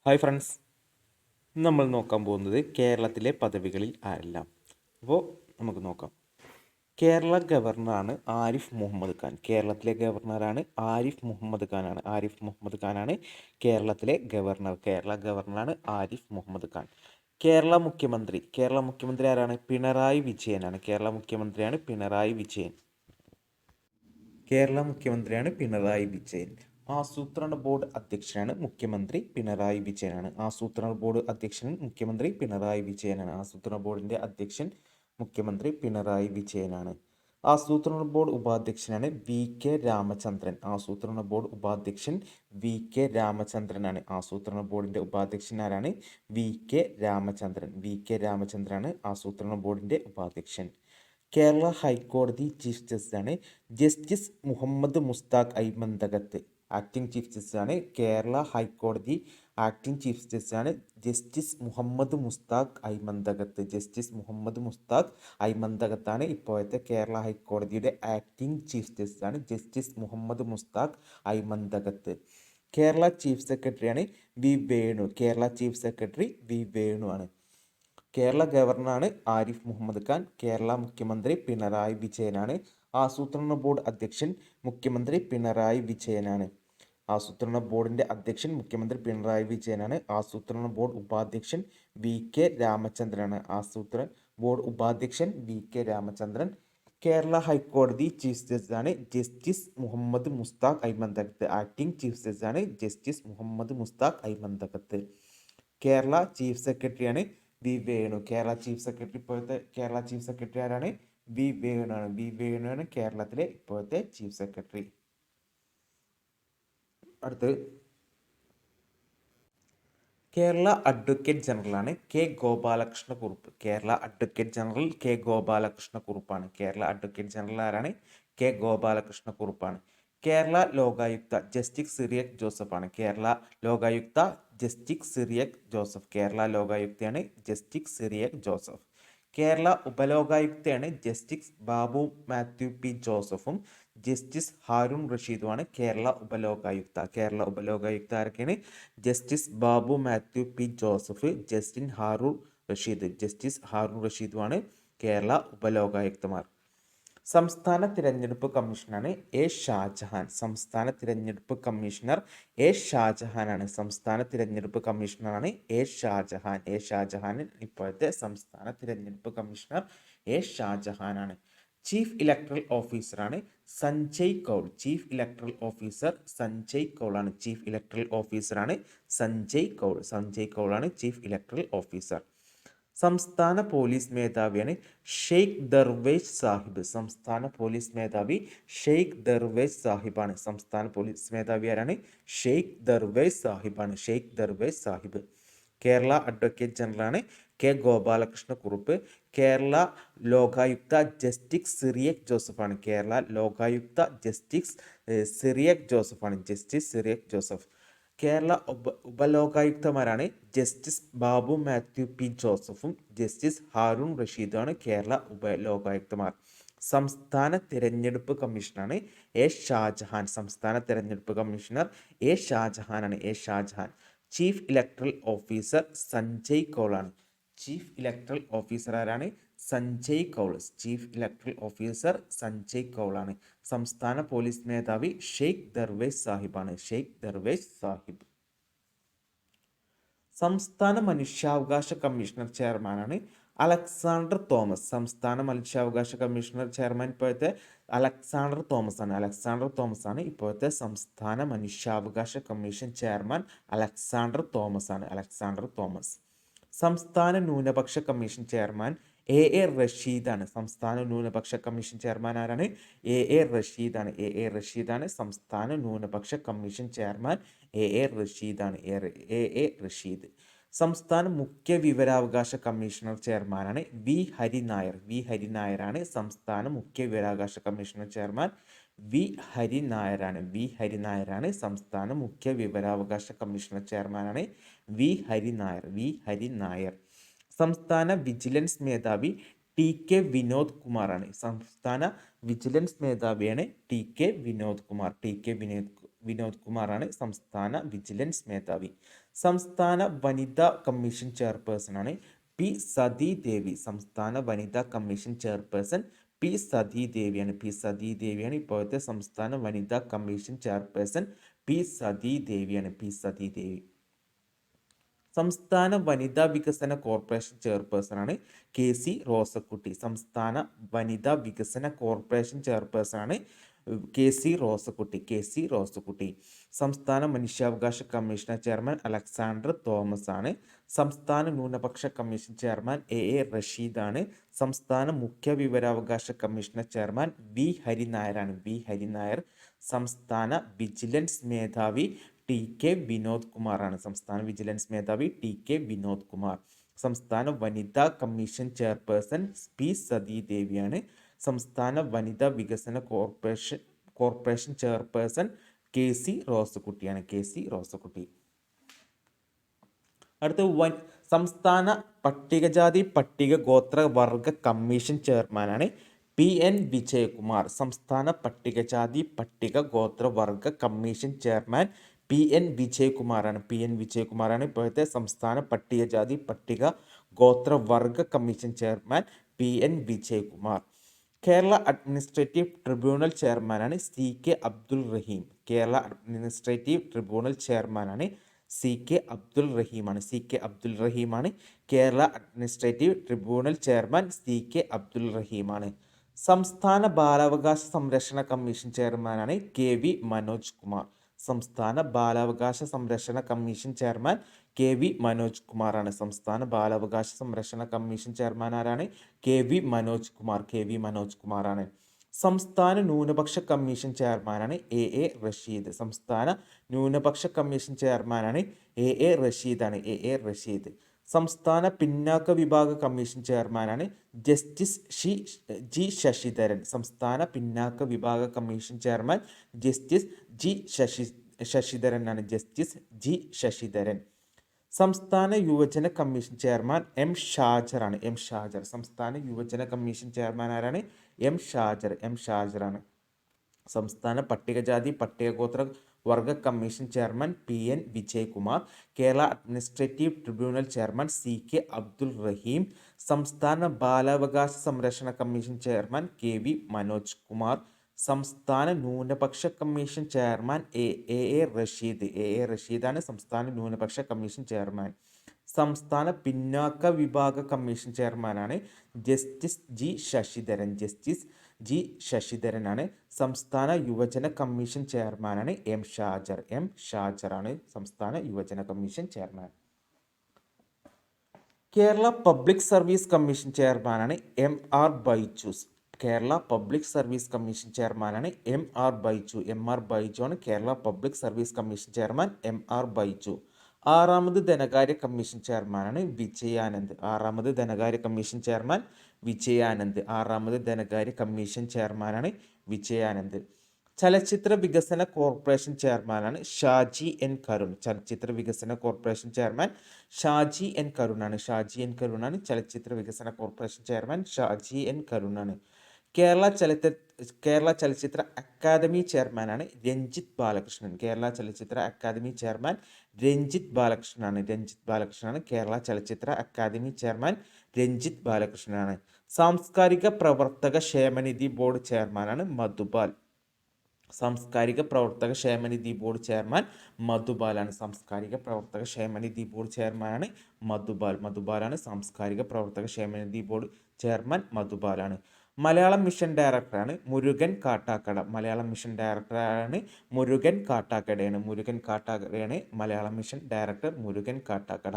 Hi friends, നമ്മൾ നോക്കാൻ പോകുന്നത് കേരളത്തിലെ പദവികളിൽ ആരെല്ലാം. അപ്പോൾ നമുക്ക് നോക്കാം. കേരള ഗവർണറാണ് ആരിഫ് മുഹമ്മദ് ഖാൻ. കേരളത്തിലെ ഗവർണറാണ് ആരിഫ് മുഹമ്മദ് ഖാനാണ്. ആരിഫ് മുഹമ്മദ് ഖാനാണ് കേരളത്തിലെ ഗവർണർ. കേരള ഗവർണറാണ് ആരിഫ് മുഹമ്മദ് ഖാൻ. കേരള മുഖ്യമന്ത്രി ആരാണ്? പിണറായി വിജയനാണ്. കേരള മുഖ്യമന്ത്രിയാണ് പിണറായി വിജയൻ. കേരള മുഖ്യമന്ത്രിയാണ് പിണറായി വിജയൻ. ആസൂത്രണ ബോർഡ് അധ്യക്ഷനാണ് മുഖ്യമന്ത്രി പിണറായി വിജയനാണ്. ആസൂത്രണ ബോർഡ് അധ്യക്ഷൻ മുഖ്യമന്ത്രി പിണറായി വിജയനാണ്. ആസൂത്രണ ബോർഡിന്റെ അധ്യക്ഷൻ മുഖ്യമന്ത്രി പിണറായി വിജയനാണ്. ആസൂത്രണ ബോർഡ് ഉപാധ്യക്ഷനാണ് വി കെ രാമചന്ദ്രൻ. ആസൂത്രണ ബോർഡ് ഉപാധ്യക്ഷൻ വി കെ രാമചന്ദ്രനാണ്. ആസൂത്രണ ബോർഡിന്റെ ഉപാധ്യക്ഷൻ ആരാണ്? V K Ramachandran. V K രാമചന്ദ്രനാണ് ആസൂത്രണ ബോർഡിന്റെ ഉപാധ്യക്ഷൻ. കേരള ഹൈക്കോടതി ചീഫ് ജസ്റ്റിസാണ് justice Muhammad Mushtaq Aymanthakath. Acting chief ജസ്റ്റിസാണ് കേരള ഹൈക്കോടതി. ആക്ടിംഗ് ചീഫ് ജസ്റ്റിസാണ് ജസ്റ്റിസ് മുഹമ്മദ് മുസ്താഖ് അയ്മന്തകത്ത്. ജസ്റ്റിസ് മുഹമ്മദ് മുസ്താഖ് അയ്മന്തകത്താണ് ഇപ്പോഴത്തെ കേരള ഹൈക്കോടതിയുടെ ആക്ടിംഗ് ചീഫ് ജസ്റ്റിസാണ് ജസ്റ്റിസ് മുഹമ്മദ് മുസ്താഖ് അയ്മന്തകത്ത്. കേരള ചീഫ് സെക്രട്ടറിയാണ് V Venu. Kerala chief secretary V Venu ആണ്. കേരള ഗവർണറാണ് ആരിഫ് മുഹമ്മദ് ഖാൻ. കേരള മുഖ്യമന്ത്രി പിണറായി വിജയനാണ്. ആസൂത്രണ ബോർഡ് അധ്യക്ഷൻ മുഖ്യമന്ത്രി പിണറായി വിജയനാണ്. ആസൂത്രണ ബോർഡിന്റെ അധ്യക്ഷൻ മുഖ്യമന്ത്രി പിണറായി വിജയനാണ്. ആസൂത്രണ ബോർഡ് ഉപാധ്യക്ഷൻ വി കെ രാമചന്ദ്രനാണ്. ആസൂത്രണ ബോർഡ് ഉപാധ്യക്ഷൻ വി കെ രാമചന്ദ്രൻ. കേരള ഹൈക്കോടതി ചീഫ് ജസ്റ്റിസാണ് justice Muhammad Mushtaq Aymanthakath. Acting chief ജസ്റ്റിസാണ് ജസ്റ്റിസ് മുഹമ്മദ് മുസ്താഖ് അയ്മന്തകത്ത്. കേരള ചീഫ് സെക്രട്ടറിയാണ് V Venu. Kerala chief secretary ഇപ്പോഴത്തെ കേരള ചീഫ് സെക്രട്ടറി ആരാണ്? വി വേണു ആണ്. വി വേണു ആണ് കേരളത്തിലെ ഇപ്പോഴത്തെ ചീഫ് സെക്രട്ടറി. അടുത്ത് കേരള അഡ്വക്കേറ്റ് ജനറലാണ് K Gopalakrishna Kurup. Kerala advocate general K Gopalakrishna കുറുപ്പാണ്. കേരള അഡ്വക്കേറ്റ് ജനറൽ ആരാണ്? കെ ഗോപാലകൃഷ്ണ കുറുപ്പാണ്. കേരള ലോകായുക്ത ജസ്റ്റിസ് സിറിയക് ജോസഫാണ്. കേരള ലോകായുക്ത ജസ്റ്റിസ് സിറിയക് ജോസഫ്. കേരള ലോകായുക്തയാണ് ജസ്റ്റിസ് സിറിയക് ജോസഫ്. കേരള ഉപലോകായുക്തയാണ് ജസ്റ്റിസ് ബാബു മാത്യു പി ജോസഫും ജസ്റ്റിസ് ഹാരൂൺ റഷീദുമാണ് കേരള ഉപലോകായുക്ത. കേരള ഉപലോകായുക്ത ആരൊക്കെയാണ്? Justice Babu Mathew P Joseph, justice Haroon റഷീദുമാണ് കേരള ഉപലോകായുക്തമാർ. സംസ്ഥാന തിരഞ്ഞെടുപ്പ് കമ്മീഷനാണ് എ ഷാജഹാൻ. സംസ്ഥാന തിരഞ്ഞെടുപ്പ് കമ്മീഷണർ എ ഷാജഹാനാണ്. സംസ്ഥാന തിരഞ്ഞെടുപ്പ് കമ്മീഷണറാണ് എ ഷാജഹാൻ. എ ഷാജഹാൻ ഇപ്പോഴത്തെ സംസ്ഥാന തിരഞ്ഞെടുപ്പ് കമ്മീഷണർ എ ഷാജഹാനാണ്. ചീഫ് ഇലക്ടറൽ ഓഫീസറാണ് Sanjay Kaul. Chief electoral officer Sanjay കൗളാണ്. ചീഫ് ഇലക്ടറൽ ഓഫീസറാണ് സഞ്ജയ് കൗൾ. സഞ്ജയ് കൗളാണ് ചീഫ് ഇലക്ടറൽ ഓഫീസർ. സംസ്ഥാന പോലീസ് മേധാവിയാണ് ഷെയ്ഖ് ദർവേഷ് സാഹിബ്. സംസ്ഥാന പോലീസ് മേധാവി ഷെയ്ഖ് ദർവേഷ് സാഹിബാണ്. സംസ്ഥാന പോലീസ് മേധാവി ആരാണ്? ഷെയ്ഖ് ദർവേഷ് സാഹിബാണ്. ഷെയ്ഖ് ദർവേഷ് സാഹിബ്. കേരള അഡ്വക്കേറ്റ് ജനറലാണ് കെ ഗോപാലകൃഷ്ണ കുറുപ്പ്. കേരള ലോകായുക്ത ജസ്റ്റിസ് സിറിയക് ജോസഫാണ്. കേരള ലോകായുക്ത ജസ്റ്റിസ് സിറിയക് ജോസഫാണ്. ജസ്റ്റിസ് സിറിയക് ജോസഫ്. കേരള ഉപലോകായുക്തമാരാണ് ജസ്റ്റിസ് ബാബു മാത്യു പി ജോസഫും ജസ്റ്റിസ് ഹാരൂൺ റഷീദുമാണ് കേരള ഉപലോകായുക്തമാർ. സംസ്ഥാന തിരഞ്ഞെടുപ്പ് കമ്മീഷനാണ് എ ഷാജഹാൻ. സംസ്ഥാന തിരഞ്ഞെടുപ്പ് കമ്മീഷണർ എ ഷാജഹാനാണ്. A Shajahan. Chief electoral officer Sanjay കൗളാണ്. ചീഫ് ഇലക്ടറൽ ഓഫീസർ ആരാണ്? Sanjay Kaul. Chief electoral officer Sanjay കൗളാണ്. സംസ്ഥാന പോലീസ് മേധാവി ഷെയ്ഖ് ദർവേഷ് സാഹിബാണ്. ഷെയ്ഖ് ദർവേഷ് സാഹിബ്. സംസ്ഥാന മനുഷ്യാവകാശ കമ്മീഷണർ ചെയർമാനാണ് അലക്സാണ്ടർ തോമസ്. സംസ്ഥാന മനുഷ്യാവകാശ കമ്മീഷണർ ചെയർമാൻ ഇപ്പോഴത്തെ അലക്സാണ്ടർ തോമസ് ആണ്. അലക്സാണ്ടർ തോമസ് ആണ് ഇപ്പോഴത്തെ സംസ്ഥാന മനുഷ്യാവകാശ കമ്മീഷൻ ചെയർമാൻ. അലക്സാണ്ടർ തോമസ് ആണ്. അലക്സാണ്ടർ തോമസ്. സംസ്ഥാന ന്യൂനപക്ഷ കമ്മീഷൻ ചെയർമാൻ എ റഷീദാണ്. സംസ്ഥാന ന്യൂനപക്ഷ കമ്മീഷൻ ചെയർമാൻ ആരാണ്? എ റഷീദാണ്. എ റഷീദാണ് സംസ്ഥാന ന്യൂനപക്ഷ കമ്മീഷൻ ചെയർമാൻ. എ റഷീദാണ്. എ റഷീദ്. സംസ്ഥാന മുഖ്യ വിവരാവകാശ കമ്മീഷണർ ചെയർമാനാണ് വി ഹരിനായർ. വി ഹരിനായരാണ് സംസ്ഥാന മുഖ്യ വിവരാവകാശ കമ്മീഷണർ ചെയർമാൻ. വി ഹരിനായരാണ്. വി ഹരിനായരാണ് സംസ്ഥാന മുഖ്യ വിവരാവകാശ കമ്മീഷണർ ചെയർമാനാണ് വി ഹരിനായർ. വി ഹരിനായർ. സംസ്ഥാന വിജിലൻസ് മേധാവി ടി കെ വിനോദ് കുമാറാണ്. സംസ്ഥാന വിജിലൻസ് മേധാവിയാണ് T K Vinod Kumar. T K Vinod കുമാറാണ് സംസ്ഥാന വിജിലൻസ് മേധാവി. സംസ്ഥാന വനിതാ കമ്മീഷൻ ചെയർപേഴ്സൺ ആണ് പി സതീദേവി. സംസ്ഥാന വനിതാ കമ്മീഷൻ ചെയർപേഴ്സൺ പി സതീദേവിയാണ്. പി സതീദേവിയാണ് ഇപ്പോഴത്തെ സംസ്ഥാന വനിതാ കമ്മീഷൻ ചെയർപേഴ്സൺ. പി സതീദേവിയാണ്. പി സതീദേവി. സംസ്ഥാന വനിതാ വികസന കോർപ്പറേഷൻ ചെയർപേഴ്സൺ ആണ് കെ സി റോസക്കുട്ടി. സംസ്ഥാന വനിതാ വികസന കോർപ്പറേഷൻ ചെയർപേഴ്സൺ ആണ് K C Rosakutty. K C Rosakutty. സംസ്ഥാന മനുഷ്യാവകാശ കമ്മീഷൻ ചെയർമാൻ അലക്സാണ്ടർ തോമസ് ആണ്. സംസ്ഥാന ന്യൂനപക്ഷ കമ്മീഷൻ ചെയർമാൻ എ റഷീദാണ്. സംസ്ഥാന മുഖ്യ വിവരാവകാശ കമ്മീഷണർ ചെയർമാൻ വി ഹരിനായരാണ്. വി ഹരിനായർ. സംസ്ഥാന വിജിലൻസ് മേധാവി ടി കെ വിനോദ് കുമാറാണ്. സംസ്ഥാന വിജിലൻസ് മേധാവി ടി കെ വിനോദ് കുമാർ. സംസ്ഥാന വനിതാ കമ്മീഷൻ ചെയർപേഴ്സൺ പി സതീദേവിയാണ്. സംസ്ഥാന വനിതാ വികസന കോർപ്പറേഷൻ ചെയർപേഴ്സൺ കെ സി റോസക്കുട്ടിയാണ്. K C Rosakutty. അടുത്ത സംസ്ഥാന പട്ടികജാതി പട്ടിക ഗോത്ര വർഗ കമ്മീഷൻ ചെയർമാനാണ് പി എൻ വിജയകുമാർ. സംസ്ഥാന പട്ടികജാതി പട്ടിക ഗോത്ര വർഗ കമ്മീഷൻ ചെയർമാൻ പി എൻ വിജയകുമാറാണ്. പി എൻ വിജയകുമാറാണ് ഇപ്പോഴത്തെ സംസ്ഥാന പട്ടികജാതി പട്ടിക ഗോത്ര വർഗ commission chairman P N Vijayakumar. Kerala administrative tribunal ചെയർമാനാണ് C K Abdul Rahim. Kerala administrative tribunal ചെയർമാനാണ് സി കെ അബ്ദുൽ റഹീമാണ്. സി കെ അബ്ദുൽ റഹീമാണ് Kerala administrative tribunal chairman. C K Abdul റഹീമാണ്. സംസ്ഥാന ബാലാവകാശ സംരക്ഷണ കമ്മീഷൻ ചെയർമാനാണ് കെ വി മനോജ് കുമാർ. സംസ്ഥാന ബാലാവകാശ സംരക്ഷണ commission chairman K V Manoj കുമാറാണ്. സംസ്ഥാന ബാലാവകാശ സംരക്ഷണ കമ്മീഷൻ ചെയർമാൻ ആരാണ്? K V Manoj Kumar. K V Manoj കുമാറാണ്. സംസ്ഥാന ന്യൂനപക്ഷ കമ്മീഷൻ ചെയർമാനാണ് എ റഷീദ്. സംസ്ഥാന ന്യൂനപക്ഷ കമ്മീഷൻ ചെയർമാനാണ് എ റഷീദാണ്. എ റഷീദ്. സംസ്ഥാന പിന്നാക്ക വിഭാഗ കമ്മീഷൻ ചെയർമാനാണ് ജസ്റ്റിസ് ജി ശശിധരൻ. സംസ്ഥാന പിന്നാക്ക വിഭാഗ കമ്മീഷൻ ചെയർമാൻ ജസ്റ്റിസ് ജി ശശിധരനാണ്. Justice G Sasidharan. സംസ്ഥാന യുവജന കമ്മീഷൻ ചെയർമാൻ എം ഷാജറാണ്. എം ഷാജർ. സംസ്ഥാന യുവജന കമ്മീഷൻ ചെയർമാൻ ആരാണ്? എം ഷാജർ. എം ഷാജറാണ്. സംസ്ഥാന പട്ടികജാതി പട്ടികഗോത്ര വർഗ commission chairman P N Vijayakumar. Kerala administrative tribunal chairman C K Abdul Rahim. സംസ്ഥാന ബാലാവകാശ സംരക്ഷണ commission chairman K V Manoj Kumar. സംസ്ഥാന ന്യൂനപക്ഷ commission chairman A Rasheed. A റഷീദാണ് സംസ്ഥാന ന്യൂനപക്ഷ കമ്മീഷൻ ചെയർമാൻ. സംസ്ഥാന പിന്നാക്ക വിഭാഗ കമ്മീഷൻ ചെയർമാനാണ് justice G Sasidharan. Justice G ശശിധരനാണ്. സംസ്ഥാന യുവജന കമ്മീഷൻ ചെയർമാനാണ് എം ഷാജർ. എം ഷാജറാണ് സംസ്ഥാന യുവജന commission chairman. Kerala public service commission ചെയർമാനാണ് എം ആർ ബൈജൂസ്. കേരള പബ്ലിക് സർവീസ് കമ്മീഷൻ ചെയർമാനാണ് M R Baiju. M R Baiju ആണ് Kerala public service commission chairman. M R Baiju. ആറാമത് ധനകാര്യ കമ്മീഷൻ ചെയർമാനാണ് വിജയാനന്ദ്. ആറാമത് ധനകാര്യ കമ്മീഷൻ ചെയർമാൻ വിജയാനന്ദ്. ആറാമത് ധനകാര്യ കമ്മീഷൻ ചെയർമാനാണ് വിജയാനന്ദ്. ചലച്ചിത്ര വികസന കോർപ്പറേഷൻ ചെയർമാനാണ് ഷാജി എൻ കരുൺ. ചലച്ചിത്ര വികസന കോർപ്പറേഷൻ ചെയർമാൻ ഷാജി എൻ കരുണാണ്. ഷാജി എൻ കരുണാണ് ചലച്ചിത്ര വികസന കോർപ്പറേഷൻ ചെയർമാൻ. ഷാജി എൻ കരുണാണ്. കേരള ചലച്ചിത്ര അക്കാദമി ചെയർമാനാണ് രഞ്ജിത്ത് ബാലകൃഷ്ണൻ. കേരള ചലച്ചിത്ര അക്കാദമി ചെയർമാൻ രഞ്ജിത്ത് ബാലകൃഷ്ണനാണ്. രഞ്ജിത്ത് ബാലകൃഷ്ണനാണ് കേരള ചലച്ചിത്ര അക്കാദമി ചെയർമാൻ. രഞ്ജിത്ത് ബാലകൃഷ്ണനാണ്. സാംസ്കാരിക പ്രവർത്തക ക്ഷേമനിധി ബോർഡ് ചെയർമാനാണ് മധുപാൽ. സാംസ്കാരിക പ്രവർത്തക ക്ഷേമനിധി ബോർഡ് ചെയർമാൻ മധുപാലാണ്. സാംസ്കാരിക പ്രവർത്തക ക്ഷേമനിധി ബോർഡ് ചെയർമാനാണ് മധുപാൽ. മധുപാലാണ് സാംസ്കാരിക പ്രവർത്തക ക്ഷേമനിധി ബോർഡ് ചെയർമാൻ. മധുപാലാണ്. മലയാളം മിഷൻ ഡയറക്ടറാണ് മുരുകൻ കാട്ടാക്കട. മലയാളം മിഷൻ ഡയറക്ടറാണ് മുരുകൻ കാട്ടാക്കടയാണ്. മുരുകൻ കാട്ടാക്കടയാണ് മലയാളം മിഷൻ ഡയറക്ടർ. മുരുകൻ കാട്ടാക്കട.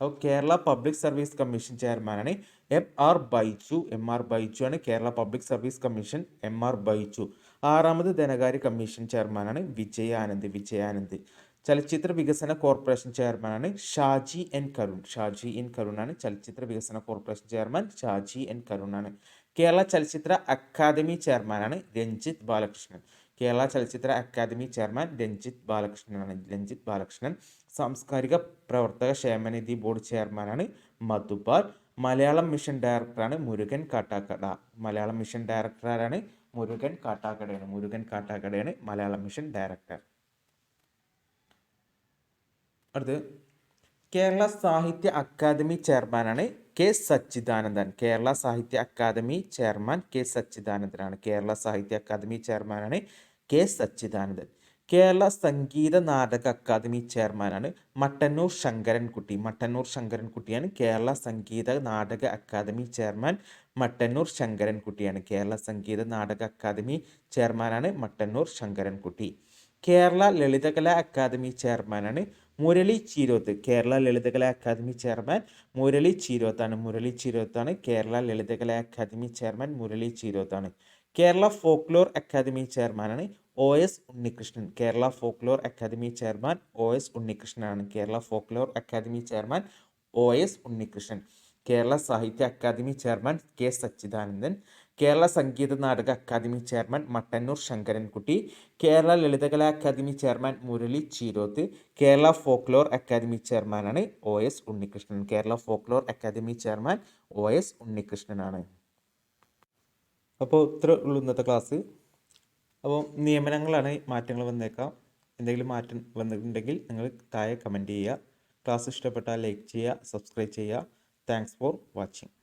അപ്പോൾ കേരള പബ്ലിക് സർവീസ് കമ്മീഷൻ ചെയർമാനാണ് M R Baiju. M R Baiju ആണ് Kerala public service commission. M R Baiju. ആറാമത് ധനകാര്യ കമ്മീഷൻ ചെയർമാനാണ് വിജയാനന്ദ്. വിജയാനന്ദ്. ചലച്ചിത്ര വികസന കോർപ്പറേഷൻ ചെയർമാനാണ് ഷാജി എൻ കരുൺ. ഷാജി എൻ കരുണാണ് ചലച്ചിത്ര വികസന കോർപ്പറേഷൻ ചെയർമാൻ. ഷാജി എൻ കരുണാണ്. കേരള ചലച്ചിത്ര അക്കാദമി ചെയർമാനാണ് രഞ്ജിത്ത് ബാലകൃഷ്ണൻ. കേരള ചലച്ചിത്ര അക്കാദമി ചെയർമാൻ രഞ്ജിത്ത് ബാലകൃഷ്ണനാണ്. രഞ്ജിത്ത് ബാലകൃഷ്ണൻ. സാംസ്കാരിക പ്രവർത്തക ക്ഷേമനിധി ബോർഡ് ചെയർമാനാണ് മധുപാൽ. മലയാളം മിഷൻ ഡയറക്ടറാണ് മുരുകൻ കാട്ടാക്കട. മലയാളം മിഷൻ ഡയറക്ടറാണ് മുരുകൻ കാട്ടാക്കടയാണ്. മുരുകൻ കാട്ടാക്കടയാണ് മലയാളം മിഷൻ ഡയറക്ടർ. അടുത്ത് കേരള സാഹിത്യ അക്കാദമി ചെയർമാനാണ് കെ സച്ചിദാനന്ദൻ. കേരള സാഹിത്യ അക്കാദമി ചെയർമാൻ കെ സച്ചിദാനന്ദനാണ്. കേരള സാഹിത്യ അക്കാദമി ചെയർമാനാണ് കെ സച്ചിദാനന്ദൻ. കേരള സംഗീത നാടക അക്കാദമി ചെയർമാനാണ് മട്ടന്നൂർ ശങ്കരൻകുട്ടി. മട്ടന്നൂർ ശങ്കരൻകുട്ടിയാണ് കേരള സംഗീത നാടക അക്കാദമി ചെയർമാൻ. മട്ടന്നൂർ ശങ്കരൻകുട്ടിയാണ്. കേരള സംഗീത നാടക അക്കാദമി ചെയർമാനാണ് മട്ടന്നൂർ ശങ്കരൻകുട്ടി. കേരള ലളിതകലാ അക്കാദമി ചെയർമാനാണ് മുരളി ചീരോത്ത്. കേരള ലളിതകലാ അക്കാദമി ചെയർമാൻ മുരളി ചീരോത്താണ്. മുരളി ചീരോത്താണ് കേരള ലളിതകലാ അക്കാദമി ചെയർമാൻ. മുരളി ചീരോത്താണ്. കേരള ഫോക്ലോർ അക്കാദമി ചെയർമാനാണ് O S Unnikrishnan. Kerala folklore academy chairman O S ഉണ്ണികൃഷ്ണനാണ്. Kerala folklore academy chairman O S Unnikrishnan. Kerala സാഹിത്യ academy chairman K Sachidanandan. Kerala സംഗീത നാടക അക്കാദമി ചെയർമാൻ മട്ടന്നൂർ ശങ്കരൻകുട്ടി. കേരള ലളിതകലാ academy chairman Murali Cheeroth. Kerala folklore academy ചെയർമാനാണ് O S Unnikrishnan. Kerala folklore academy chairman O S ഉണ്ണികൃഷ്ണനാണ്. അപ്പോൾ ഇത്ര ഉള്ളൂ ഇന്നത്തെ ക്ലാസ്. അപ്പോൾ നിയമനങ്ങളാണ്, മാറ്റങ്ങൾ വന്നേക്കാം. എന്തെങ്കിലും മാറ്റം വന്നിട്ടുണ്ടെങ്കിൽ നിങ്ങൾ താഴെ കമൻറ്റ് ചെയ്യുക. ക്ലാസ് ഇഷ്ടപ്പെട്ടാൽ ലൈക്ക് ചെയ്യുക, സബ്സ്ക്രൈബ് ചെയ്യുക. Thanks for watching.